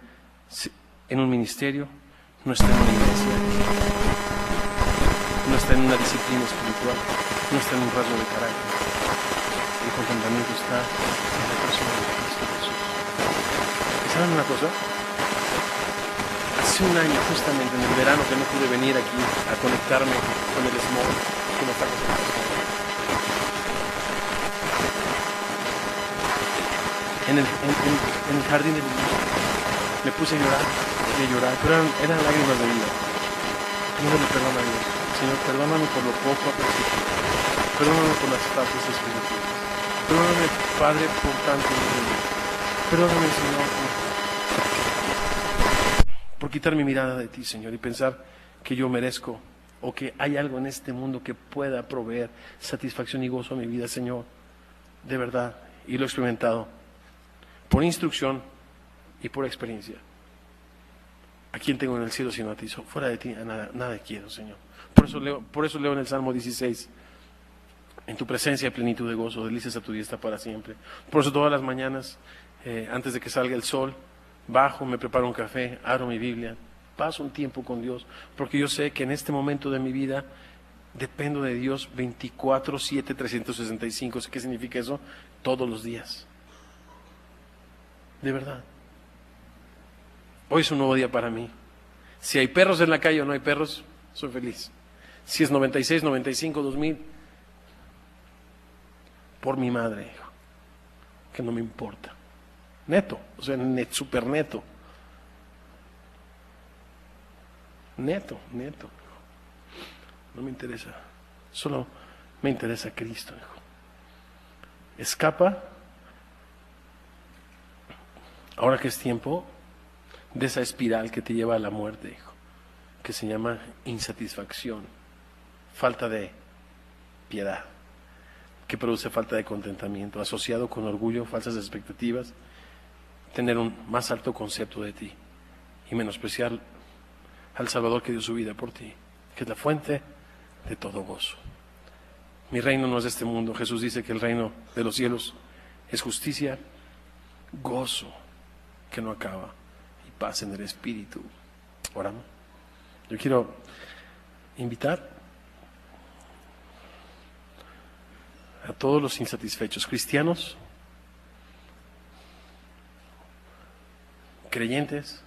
un ministerio, no está en una iglesia, no está en una disciplina espiritual, no está en un rasgo de carácter. El contentamiento está en la persona de Cristo Jesús. ¿Saben una cosa? Hace un año, justamente en el verano, que no pude venir aquí a conectarme con el smog que nos está pasando. En el jardín del niño me puse a llorar, pero eran lágrimas de vida. Pidiéndole perdón a Dios. Señor, perdóname por lo poco apreciado. Perdóname por las partes espirituales. Perdóname, Padre, por tanto dinero. Perdóname, Señor, por quitar mi mirada de ti, Señor, y pensar que yo merezco o que hay algo en este mundo que pueda proveer satisfacción y gozo a mi vida, Señor. De verdad, y lo he experimentado por instrucción y por experiencia. ¿A quién tengo en el cielo sino a ti? Fuera de ti nada quiero, Señor. Por eso leo en el Salmo 16: en tu presencia hay plenitud de gozo, delicias a tu diestra para siempre. Por eso todas las mañanas, antes de que salga el sol, bajo, me preparo un café, abro mi Biblia, paso un tiempo con Dios, porque yo sé que en este momento de mi vida dependo de Dios 24/7, 365. ¿Qué significa eso? Todos los días. De verdad. Hoy es un nuevo día para mí. Si hay perros en la calle o no hay perros, soy feliz. Si es 96, 95, 2000, por mi madre, hijo, que no me importa. Neto, o sea, super neto. Neto. No me interesa. Solo me interesa Cristo, hijo. Escapa, ahora que es tiempo, de esa espiral que te lleva a la muerte, hijo, que se llama insatisfacción, falta de piedad, que produce falta de contentamiento, asociado con orgullo, falsas expectativas, tener un más alto concepto de ti y menospreciar al Salvador que dio su vida por ti, que es la fuente de todo gozo. Mi reino no es de este mundo. Jesús dice que el reino de los cielos es justicia, gozo que no acaba y paz en el Espíritu. Oramos. Yo quiero invitar a todos los insatisfechos, cristianos, creyentes,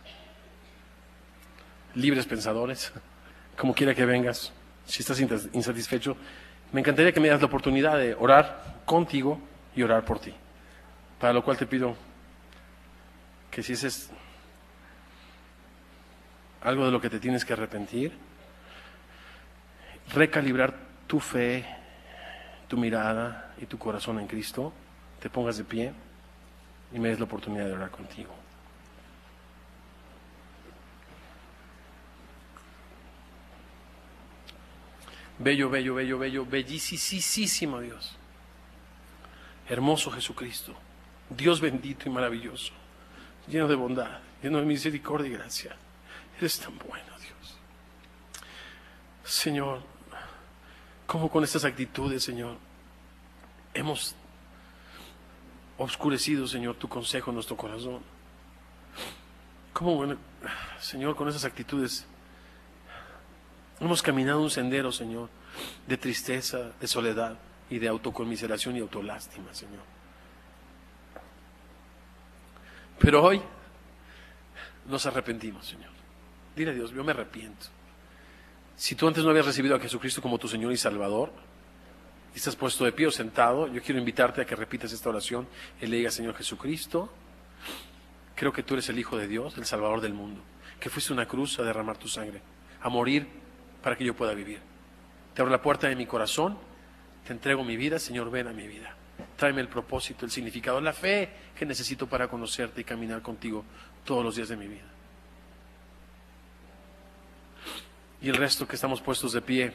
libres pensadores, como quiera que vengas, si estás insatisfecho, me encantaría que me das la oportunidad de orar contigo y orar por ti. Para lo cual te pido que si ese es algo de lo que te tienes que arrepentir, recalibrar tu fe, tu mirada y tu corazón en Cristo, te pongas de pie y me des la oportunidad de orar contigo. Bello, bellísimo Dios. Hermoso Jesucristo, Dios bendito y maravilloso, lleno de bondad, lleno de misericordia y gracia. Eres tan bueno, Dios. Señor, cómo con estas actitudes, Señor, hemos oscurecido, Señor, tu consejo en nuestro corazón. Cómo, bueno, Señor, con esas actitudes hemos caminado un sendero, Señor, de tristeza, de soledad y de autoconmiseración y autolástima, Señor. Pero hoy nos arrepentimos, Señor. Dile a Dios, yo me arrepiento. Si tú antes no habías recibido a Jesucristo como tu Señor y Salvador, y estás puesto de pie o sentado, yo quiero invitarte a que repitas esta oración y le digas: Señor Jesucristo, creo que tú eres el Hijo de Dios, el Salvador del mundo, que fuiste a una cruz a derramar tu sangre, a morir para que yo pueda vivir. Te abro la puerta de mi corazón, te entrego mi vida, Señor, ven a mi vida. Tráeme el propósito, el significado, la fe que necesito para conocerte y caminar contigo todos los días de mi vida. Y el resto que estamos puestos de pie,